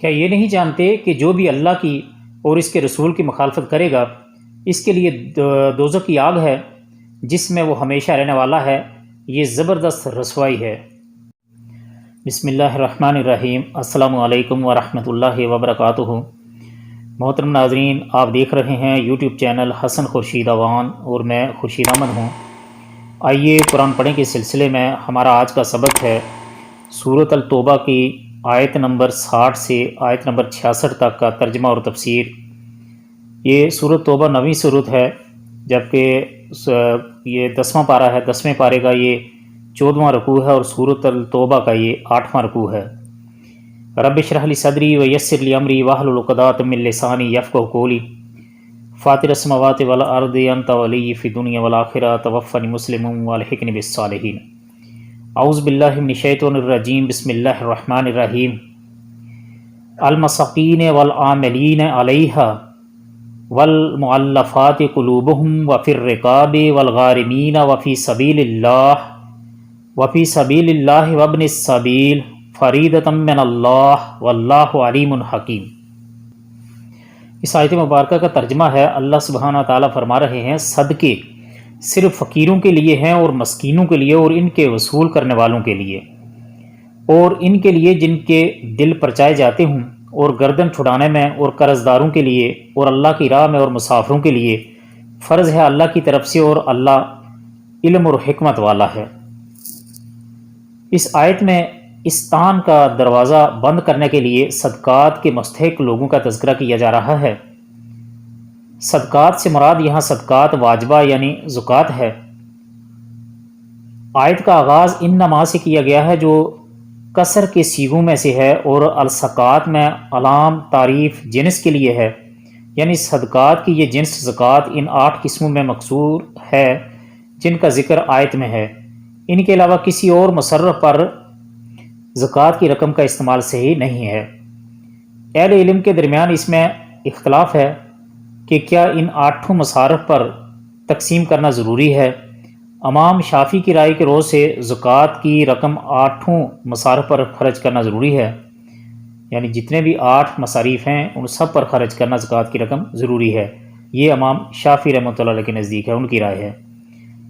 کیا یہ نہیں جانتے کہ جو بھی اللہ کی اور اس کے رسول کی مخالفت کرے گا اس کے لیے دوزخ کی آگ ہے جس میں وہ ہمیشہ رہنے والا ہے؟ یہ زبردست رسوائی ہے۔ بسم اللہ الرحمن الرحیم۔ السلام علیکم ورحمۃ اللہ وبرکاتہ۔ محترم ناظرین، آپ دیکھ رہے ہیں یوٹیوب چینل حسن خورشید اوان اور میں خورشید احمد ہوں۔ آئیے قرآن پڑھنے کے سلسلے میں ہمارا آج کا سبق ہے سورۃ التوبہ کی آیت نمبر 60 سے آیت نمبر 66 تک کا ترجمہ اور تفسیر۔ یہ سورۃ توبہ 9ویں سورت ہے، جبکہ یہ 10واں پارہ ہے۔ 10ویں پارے کا یہ 14واں رکوع ہے اور سورۃ التوبہ کا یہ 8واں رکوع ہے۔ رب اشرح لی صدری ویسر لی امری واحلل عقدۃ من لسانی یفقہوا قولی فاطر السماوات والارض انت ولی فی الدنیا والآخرہ توفنی مسلما والحقنی بالصالحین۔ اعوذ باللہ من الشیطان الرجیم، بسم اللہ الرحمن الرحیم۔ المساکین والعاملین علیہا والمؤلفات قلوبہم وفی الرقاب والغارمین وفی سبیل اللہ وابن السبیل فریضۃ من اللہ واللہ علیم حکیم۔ اس آیت مبارکہ کا ترجمہ ہے، اللہ سبحانہ تعالیٰ فرما رہے ہیں صدقے صرف فقیروں کے لیے ہیں اور مسکینوں کے لیے اور ان کے وصول کرنے والوں کے لیے، اور ان کے لیے جن کے دل پرچائے جاتے ہوں، اور گردن چھڑانے میں، اور قرض داروں کے لیے، اور اللہ کی راہ میں اور مسافروں کے لیے فرض ہے اللہ کی طرف سے، اور اللہ علم اور حکمت والا ہے۔ اس آیت میں استان کا دروازہ بند کرنے کے لیے صدقات کے مستحق لوگوں کا تذکرہ کیا جا رہا ہے۔ صدقات سے مراد یہاں صدقات واجبہ یعنی زکوٰۃ ہے۔ آیت کا آغاز انما سے کیا گیا ہے جو کسر کے صیغوں میں سے ہے، اور الزکوٰۃ میں علام تعریف جنس کے لیے ہے، یعنی صدقات کی یہ جنس زکوٰۃ ان 8 قسموں میں مقصور ہے جن کا ذکر آیت میں ہے۔ ان کے علاوہ کسی اور مصرف پر زکوٰۃ کی رقم کا استعمال صحیح نہیں ہے۔ اہل علم کے درمیان اس میں اختلاف ہے کہ کیا ان 8 مصارف پر تقسیم کرنا ضروری ہے۔ امام شافعی کی رائے کے روز سے زکوٰۃ کی رقم 8 مصارف پر خرچ کرنا ضروری ہے، یعنی جتنے بھی 8 مصاریف ہیں ان سب پر خرچ کرنا زکوٰۃ کی رقم ضروری ہے۔ یہ امام شافعی رحمۃ اللہ علیہ کے نزدیک ہے، ان کی رائے ہے۔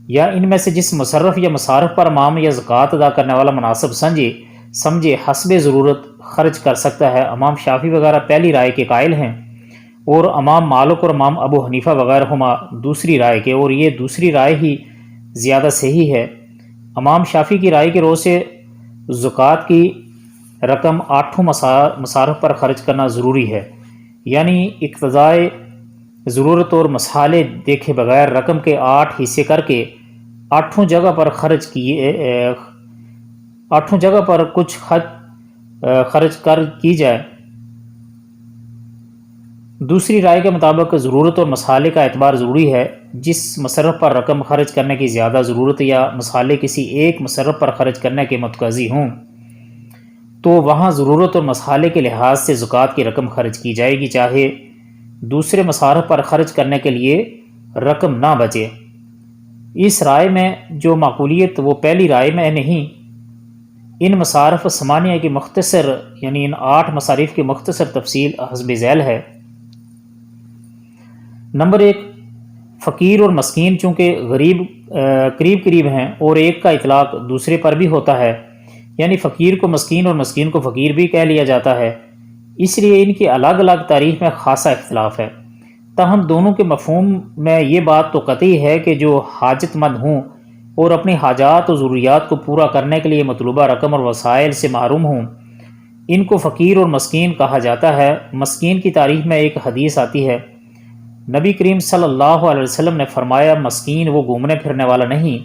یا ان میں سے جس مصرف یا مصارف پر امام یا زکوٰۃ ادا کرنے والا مناسب سمجھے حسب ضرورت خرچ کر سکتا ہے۔ امام شافعی وغیرہ پہلی رائے کے قائل ہیں، اور امام مالک اور امام ابو حنیفہ وغیرہ ہما دوسری رائے کے، اور یہ دوسری رائے ہی زیادہ صحیح ہے۔ امام شافعی کی رائے کے روز سے زکوٰۃ کی رقم 8 مصارف پر خرچ کرنا ضروری ہے، یعنی اقتضائے ضرورت اور مسالے دیکھے بغیر رقم کے 8 حصے کر کے 8 جگہ پر کچھ خرچ کی جائے۔ دوسری رائے کے مطابق ضرورت اور مسالے کا اعتبار ضروری ہے۔ جس مصرف پر رقم خرچ کرنے کی زیادہ ضرورت یا مسالے کسی ایک مصرف پر خرچ کرنے کے متقاضی ہوں تو وہاں ضرورت اور مسالے کے لحاظ سے زکوٰۃ کی رقم خرچ کی جائے گی، چاہے دوسرے مصارف پر خرچ کرنے کے لیے رقم نہ بچے۔ اس رائے میں جو معقولیت وہ پہلی رائے میں نہیں۔ ان مصارف ثمانیہ کی مختصر یعنی ان 8 مصارف کی مختصر تفصیل حسب ذیل ہے۔ نمبر 1، فقیر اور مسکین چونکہ غریب قریب ہیں اور ایک کا اطلاق دوسرے پر بھی ہوتا ہے، یعنی فقیر کو مسکین اور مسکین کو فقیر بھی کہہ لیا جاتا ہے، اس لیے ان کی الگ الگ تعریف میں خاصا اختلاف ہے۔ تاہم دونوں کے مفہوم میں یہ بات تو قطعی ہے کہ جو حاجت مند ہوں اور اپنی حاجات و ضروریات کو پورا کرنے کے لیے مطلوبہ رقم اور وسائل سے محروم ہوں، ان کو فقیر اور مسکین کہا جاتا ہے۔ مسکین کی تعریف میں ایک حدیث آتی ہے، نبی کریم صلی اللہ علیہ وسلم نے فرمایا، مسکین وہ گھومنے پھرنے والا نہیں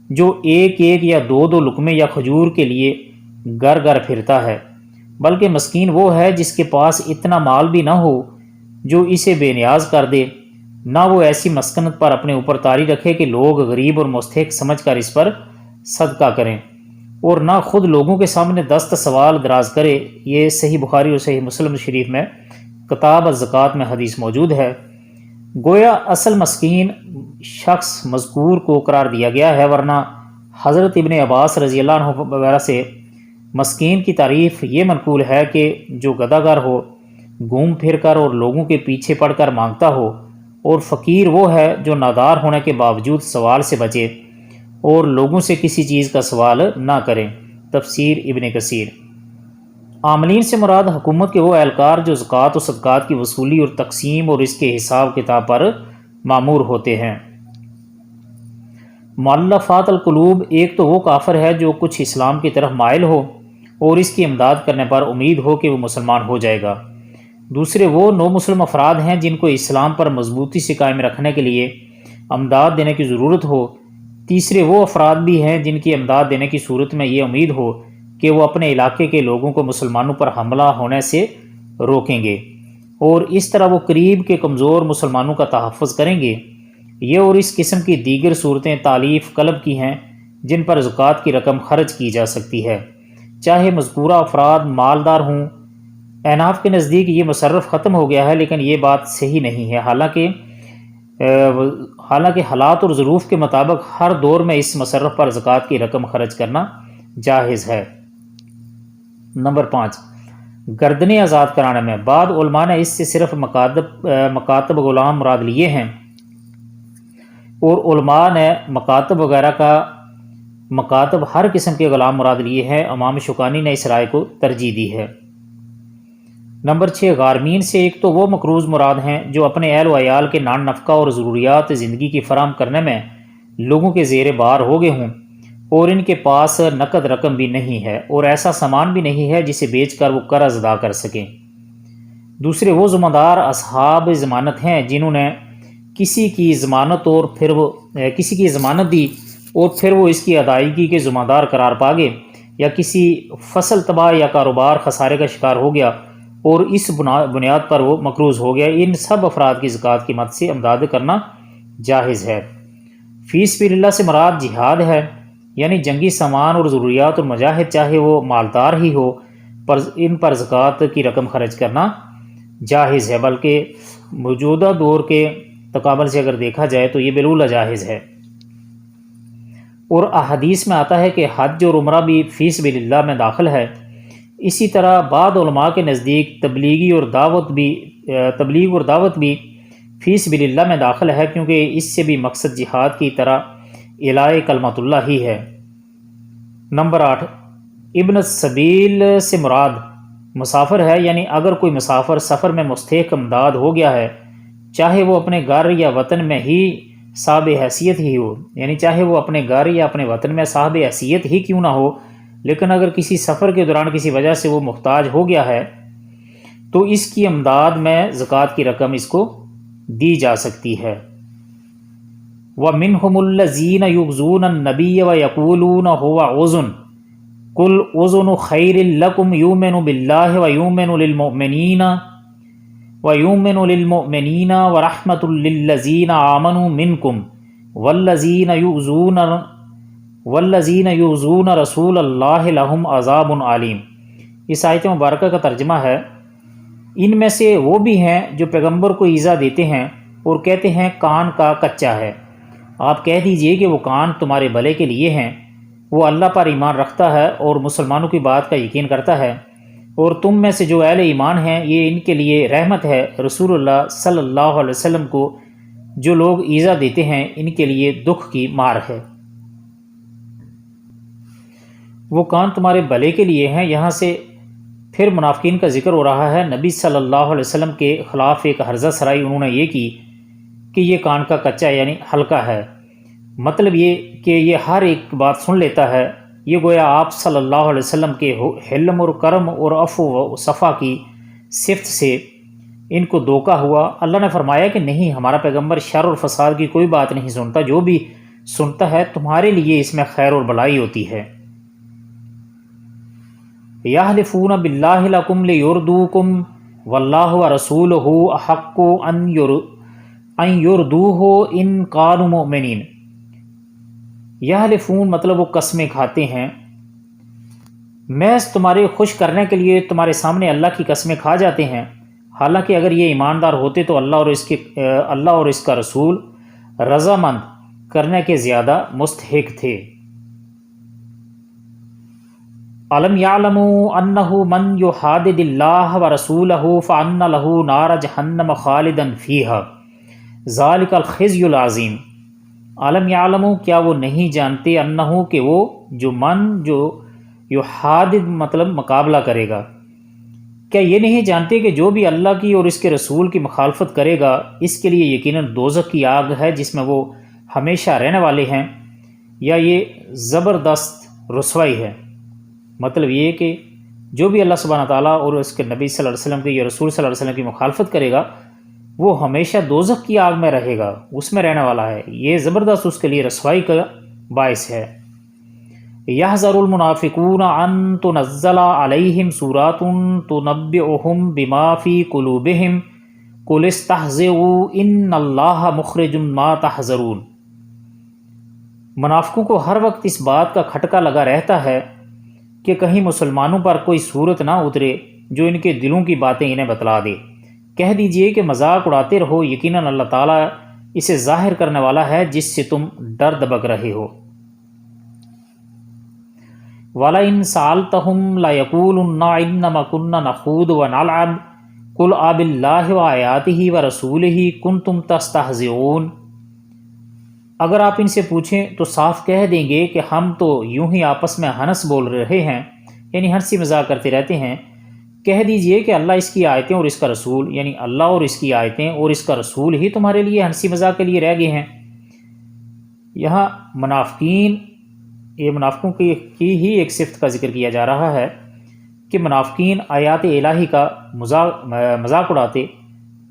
جو ایک یا دو لقمے یا کھجور کے لیے گھر پھرتا ہے، بلکہ مسکین وہ ہے جس کے پاس اتنا مال بھی نہ ہو جو اسے بے نیاز کر دے، نہ وہ ایسی مسکنت پر اپنے اوپر طاری رکھے کہ لوگ غریب اور مستحق سمجھ کر اس پر صدقہ کریں، اور نہ خود لوگوں کے سامنے دست سوال دراز کرے۔ یہ صحیح بخاری اور صحیح مسلم شریف میں کتاب الزکوٰۃ میں حدیث موجود ہے۔ گویا اصل مسکین شخص مذکور کو قرار دیا گیا ہے، ورنہ حضرت ابن عباس رضی اللہ عنہ وغیرہ سے مسکین کی تعریف یہ منقول ہے کہ جو گداگر ہو، گھوم پھر کر اور لوگوں کے پیچھے پڑ کر مانگتا ہو، اور فقیر وہ ہے جو نادار ہونے کے باوجود سوال سے بچے اور لوگوں سے کسی چیز کا سوال نہ کریں۔ تفسیر ابن کثیر۔ عاملین سے مراد حکومت کے وہ اہلکار جو زکوٰۃ و صدقات کی وصولی اور تقسیم اور اس کے حساب کتاب پر مامور ہوتے ہیں۔ مؤلفات القلوب، ایک تو وہ کافر ہے جو کچھ اسلام کی طرف مائل ہو اور اس کی امداد کرنے پر امید ہو کہ وہ مسلمان ہو جائے گا۔ دوسرے وہ نو مسلم افراد ہیں جن کو اسلام پر مضبوطی سے قائم رکھنے کے لیے امداد دینے کی ضرورت ہو۔ تیسرے وہ افراد بھی ہیں جن کی امداد دینے کی صورت میں یہ امید ہو کہ وہ اپنے علاقے کے لوگوں کو مسلمانوں پر حملہ ہونے سے روکیں گے اور اس طرح وہ قریب کے کمزور مسلمانوں کا تحفظ کریں گے۔ یہ اور اس قسم کی دیگر صورتیں تالیف قلب کی ہیں جن پر زکوٰۃ کی رقم خرچ کی جا سکتی ہے، چاہے مذکورہ افراد مالدار ہوں۔ احناف کے نزدیک یہ مصرف ختم ہو گیا ہے، لیکن یہ بات صحیح نہیں ہے، حالانکہ حالات اور ظروف کے مطابق ہر دور میں اس مصرف پر زکوٰۃ کی رقم خرچ کرنا جائز ہے۔ نمبر 5، گردنیں آزاد کرانے میں۔ بعض علماء نے اس سے صرف مکاتب غلام مراد لیے ہیں، اور علماء نے مکاتب وغیرہ کا مکاتب ہر قسم کے غلام مراد لیے ہیں۔ امام شوکانی نے اس رائے کو ترجیح دی ہے۔ نمبر 6، غارمین سے ایک تو وہ مقروض مراد ہیں جو اپنے اہل و عیال کے نان نفقہ اور ضروریات زندگی کی فراہم کرنے میں لوگوں کے زیر بار ہو گئے ہوں اور ان کے پاس نقد رقم بھی نہیں ہے اور ایسا سامان بھی نہیں ہے جسے بیچ کر وہ قرض ادا کر سکیں۔ دوسرے وہ ذمہ دار اصحاب ضمانت ہیں جنہوں نے کسی کی ضمانت دی اور پھر وہ اس کی ادائیگی کے ذمہ دار قرار پا گئے، یا کسی فصل تباہ یا کاروبار خسارے کا شکار ہو گیا اور اس بنیاد پر وہ مقروض ہو گیا۔ ان سب افراد کی زکوٰۃ کی مد سے امداد کرنا جائز ہے۔ فی سبیل اللہ سے مراد جہاد ہے، یعنی جنگی سامان اور ضروریات اور مجاہد، چاہے وہ مالدار ہی ہو، پر ان پر زکوٰۃ کی رقم خرچ کرنا جائز ہے، بلکہ موجودہ دور کے تقابل سے اگر دیکھا جائے تو یہ بالکل جائز ہے۔ اور احادیث میں آتا ہے کہ حج اور عمرہ بھی فی سبیل اللہ میں داخل ہے۔ اسی طرح بعض علماء کے نزدیک تبلیغ اور دعوت بھی فی سبیل اللہ میں داخل ہے، کیونکہ اس سے بھی مقصد جہاد کی طرح اعلاء کلمۃ اللہ ہی ہے۔ نمبر 8، ابن السبیل سے مراد مسافر ہے، یعنی اگر کوئی مسافر سفر میں مستحق امداد ہو گیا ہے، چاہے وہ اپنے گھر یا وطن میں ہی صاحب حیثیت ہی ہو، یعنی چاہے وہ اپنے گھر یا اپنے وطن میں صاحب حیثیت ہی کیوں نہ ہو، لیکن اگر کسی سفر کے دوران کسی وجہ سے وہ محتاج ہو گیا ہے تو اس کی امداد میں زکوٰۃ کی رقم اس کو دی جا سکتی ہے۔ وَمِنْهُمُ الَّذِينَ يُؤْذُونَ النَّبِيَّ وَيَقُولُونَ هُوَ أُذُنٌ قُلْ أُذُنُ خَيْرٍ لَكُمْ يُؤْمِنُ بِاللَّهِ وَيُؤْمِنُ لِلْمُؤْمِنِينَ وَرَحْمَةٌ لِلَّذِينَ آمَنُوا مِنْكُمْ وَالَّذِينَ يُؤْذُونَ رَسُولَ اللَّهِ لَهُمْ عَذَابٌ عَلِيمٌ۔ اس آیت مبارکہ کا ترجمہ ہے، ان میں سے وہ بھی ہیں جو پیغمبر کو ایذا دیتے ہیں اور کہتے ہیں کان کا کچا ہے۔ آپ کہہ دیجئے کہ وہ کان تمہارے بھلے کے لیے ہیں، وہ اللہ پر ایمان رکھتا ہے اور مسلمانوں کی بات کا یقین کرتا ہے، اور تم میں سے جو اہل ایمان ہیں یہ ان کے لیے رحمت ہے۔ رسول اللہ صلی اللہ علیہ وسلم کو جو لوگ ایذا دیتے ہیں ان کے لیے دکھ کی مار ہے۔ وہ کان تمہارے بھلے کے لیے ہیں، یہاں سے پھر منافقین کا ذکر ہو رہا ہے۔ نبی صلی اللہ علیہ وسلم کے خلاف ایک ہرزہ سرائی انہوں نے یہ کی کہ یہ کان کا کچا یعنی ہلکا ہے، مطلب یہ کہ یہ ہر ایک بات سن لیتا ہے۔ یہ گویا آپ صلی اللہ علیہ وسلم کے حلم اور کرم اور عفو و صفا کی صفت سے ان کو دھوکہ ہوا۔ اللہ نے فرمایا کہ نہیں، ہمارا پیغمبر شر اور فساد کی کوئی بات نہیں سنتا، جو بھی سنتا ہے تمہارے لیے اس میں خیر اور بھلائی ہوتی ہے۔ یحلفون باللہ لکم لیردوکم واللہ ورسولہ احق ان یردوہ ان کانوا مؤمنین۔ یحلفون مطلب وہ قسمیں کھاتے ہیں، محض تمہارے خوش کرنے کے لیے تمہارے سامنے اللہ کی قسمیں کھا جاتے ہیں، حالانکہ اگر یہ ایماندار ہوتے تو اللہ اور اس کا رسول رضامند کرنے کے زیادہ مستحق تھے۔ علم یعلموا انہ من یحادد اللہ ورسولہ فان لہ نار جہنم خالدا فیہا ذالک الخزی العظیم۔ عالم یعلمو، کیا وہ نہیں جانتے، انہو کہ وہ جو یحادد مطلب مقابلہ کرے گا، کیا یہ نہیں جانتے کہ جو بھی اللہ کی اور اس کے رسول کی مخالفت کرے گا اس کے لیے یقیناً دوزخ کی آگ ہے جس میں وہ ہمیشہ رہنے والے ہیں، یا یہ زبردست رسوائی ہے۔ مطلب یہ کہ جو بھی اللہ سبحانہ تعالیٰ اور اس کے نبی صلی اللہ علیہ وسلم کی یا رسول صلی اللہ علیہ وسلم کی مخالفت کرے گا وہ ہمیشہ دوزخ کی آگ میں رہے گا، اس میں رہنے والا ہے، یہ زبردست اس کے لیے رسوائی کا باعث ہے۔ یحذر المنافقون ان تنزل علیہم سورات تنبئہم بما فی قلوبہم قل استہزئوا ان اللہ مخرج ما تحذرون۔ منافقوں کو ہر وقت اس بات کا کھٹکا لگا رہتا ہے کہ کہیں مسلمانوں پر کوئی صورت نہ اترے جو ان کے دلوں کی باتیں انہیں بتلا دے۔ کہہ دیجئے کہ مذاق اڑاتے رہو، یقیناً اللہ تعالیٰ اسے ظاہر کرنے والا ہے جس سے تم ڈر دبک رہے ہو۔ وَلَئِن سَأَلْتَهُمْ لَيَقُولُنَّ إِنَّمَا كُنَّا نَخُوضُ وَنَلْعَبُ قُلْ أَبِاللَّهِ وَآيَاتِهِ وَرَسُولِهِ كُنْتُمْ تَسْتَهْزِئُونَ۔ اگر آپ ان سے پوچھیں تو صاف کہہ دیں گے کہ ہم تو یوں ہی آپس میں ہنس بول رہے ہیں، یعنی ہنسی مذاق کرتے رہتے ہیں۔ کہہ دیجئے کہ اللہ اس کی آیتیں اور اس کا رسول، یعنی اللہ اور اس کی آیتیں اور اس کا رسول ہی تمہارے لیے ہنسی مذاق کے لیے رہ گئے ہیں۔ یہاں منافقین، یہ منافقوں کی ہی ایک صفت کا ذکر کیا جا رہا ہے کہ منافقین آیات الہی کا مذاق اڑاتے،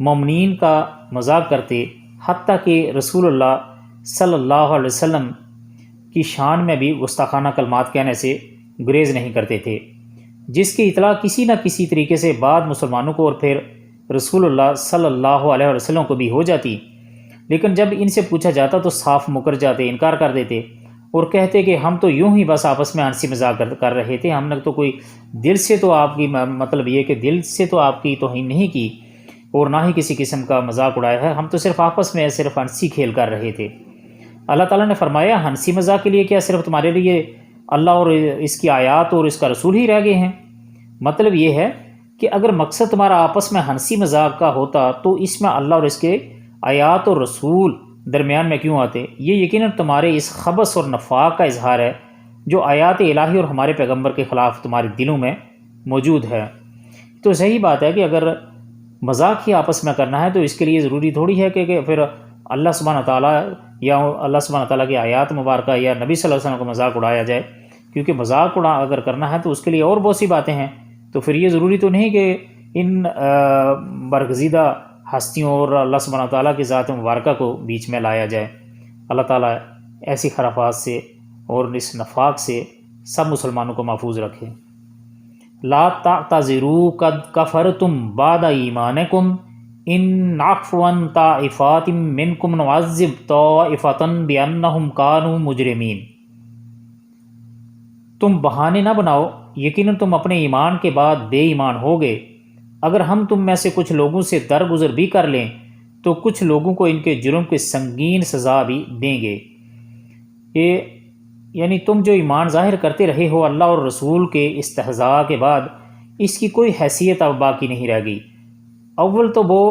مومنین کا مذاق کرتے، حتیٰ کہ رسول اللہ صلی اللہ علیہ وسلم کی شان میں بھی گستاخانہ کلمات کہنے سے گریز نہیں کرتے تھے، جس کی اطلاع کسی نہ کسی طریقے سے بعد مسلمانوں کو اور پھر رسول اللہ صلی اللہ علیہ وسلم کو بھی ہو جاتی، لیکن جب ان سے پوچھا جاتا تو صاف مکر جاتے، انکار کر دیتے اور کہتے کہ ہم تو یوں ہی بس آپس میں ہنسی مذاق کر رہے تھے، ہم نے تو کوئی دل سے تو آپ کی، مطلب یہ کہ دل سے تو آپ کی توہین نہیں کی اور نہ ہی کسی قسم کا مذاق اڑایا ہے، ہم تو صرف آپس میں صرف ہنسی کھیل کر رہے تھے۔ اللہ تعالیٰ نے فرمایا ہنسی مذاق کے لیے کیا صرف تمہارے لیے اللہ اور اس کی آیات اور اس کا رسول ہی رہ گئے ہیں؟ مطلب یہ ہے کہ اگر مقصد تمہارا آپس میں ہنسی مذاق کا ہوتا تو اس میں اللہ اور اس کے آیات اور رسول درمیان میں کیوں آتے؟ یہ یقیناً تمہارے اس خبث اور نفاق کا اظہار ہے جو آیات الہی اور ہمارے پیغمبر کے خلاف تمہارے دلوں میں موجود ہے۔ تو صحیح بات ہے کہ اگر مذاق ہی آپس میں کرنا ہے تو اس کے لیے ضروری تھوڑی ہے کہ پھر اللہ سبحانہ تعالیٰ یا اللہ سبحانہ تعالیٰ کی آیات مبارکہ یا نبی صلی اللہ علیہ وسلم کا مذاق اڑایا جائے، کیونکہ مذاق اگر کرنا ہے تو اس کے لیے اور بہت سی باتیں ہیں، تو پھر یہ ضروری تو نہیں کہ ان برگزیدہ ہستیوں اور اللہ سبحانہ تعالیٰ کی ذات مبارکہ کو بیچ میں لایا جائے۔ اللہ تعالیٰ ایسی خرافات سے اور اس نفاق سے سب مسلمانوں کو محفوظ رکھے۔ لا تعتذروا قد کفرتم بعد ایمانکم ان نعفو عن طائفات منکم نعذب طائفۃ بانہم کانوا مجرمین۔ تم بہانے نہ بناؤ، یقیناً تم اپنے ایمان کے بعد بے ایمان ہو گئے۔ اگر ہم تم میں سے کچھ لوگوں سے درگزر بھی کر لیں تو کچھ لوگوں کو ان کے جرم کی سنگین سزا بھی دیں گے۔ یہ یعنی تم جو ایمان ظاہر کرتے رہے ہو اللہ اور رسول کے استہزاء کے بعد، اس کی کوئی حیثیت اب باقی نہیں رہ گئی۔ اول تو وہ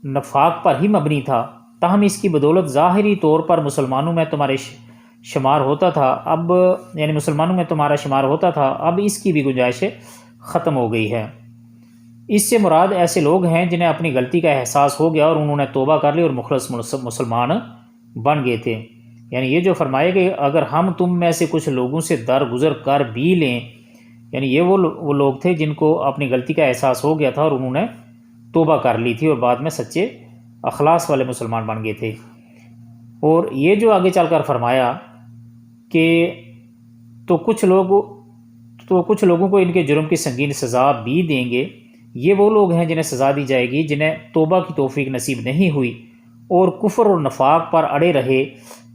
نفاق پر ہی مبنی تھا، تاہم اس کی بدولت ظاہری طور پر مسلمانوں میں تمہارے شمار ہوتا تھا، اب یعنی مسلمانوں میں تمہارا شمار ہوتا تھا، اب اس کی بھی گنجائش ختم ہو گئی ہے۔ اس سے مراد ایسے لوگ ہیں جنہیں اپنی غلطی کا احساس ہو گیا اور انہوں نے توبہ کر لی اور مخلص مسلمان بن گئے تھے۔ یعنی یہ جو فرمائے کہ اگر ہم تم میں سے کچھ لوگوں سے درگزر کر بھی لیں، یعنی یہ وہ لوگ تھے جن کو اپنی غلطی کا احساس ہو گیا تھا اور انہوں نے توبہ کر لی تھی اور بعد میں سچے اخلاص والے مسلمان بن گئے تھے۔ اور یہ جو آگے چل کر فرمایا کہ تو کچھ لوگوں کو ان کے جرم کی سنگین سزا بھی دیں گے، یہ وہ لوگ ہیں جنہیں سزا دی جائے گی جنہیں توبہ کی توفیق نصیب نہیں ہوئی اور کفر اور نفاق پر اڑے رہے۔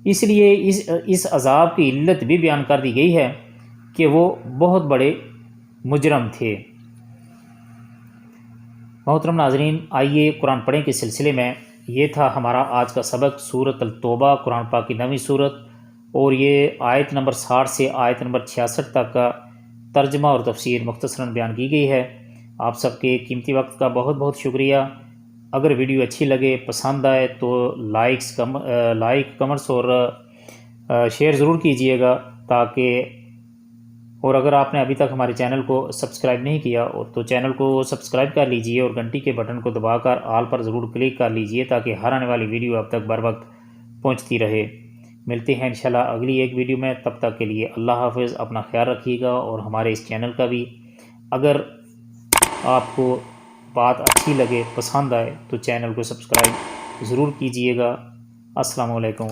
اس لیے اس عذاب کی علت بھی بیان کر دی گئی ہے کہ وہ بہت بڑے مجرم تھے۔ محترم ناظرین، آئیے قرآن پڑھیں کے سلسلے میں یہ تھا ہمارا آج کا سبق، سورۃ التوبہ، قرآن پاک کی 9ویں سورت، اور یہ آیت نمبر 60 سے آیت نمبر 66 تک کا ترجمہ اور تفسیر مختصراً بیان کی گئی ہے۔ آپ سب کے قیمتی وقت کا بہت بہت شکریہ۔ اگر ویڈیو اچھی لگے، پسند آئے تو لائک کمنٹس اور شیئر ضرور کیجئے گا اور اگر آپ نے ابھی تک ہمارے چینل کو سبسکرائب نہیں کیا تو چینل کو سبسکرائب کر لیجئے اور گھنٹی کے بٹن کو دبا کر آل پر ضرور کلک کر لیجئے تاکہ ہر آنے والی ویڈیو اب تک بر وقت پہنچتی رہے۔ ملتے ہیں انشاءاللہ اگلی ایک ویڈیو میں، تب تک کے لیے اللہ حافظ، اپنا خیال رکھیے گا اور ہمارے اس چینل کا بھی اگر آپ کو بات اچھی لگے، پسند آئے تو چینل کو سبسکرائب ضرور کیجئے گا۔ السلام علیکم۔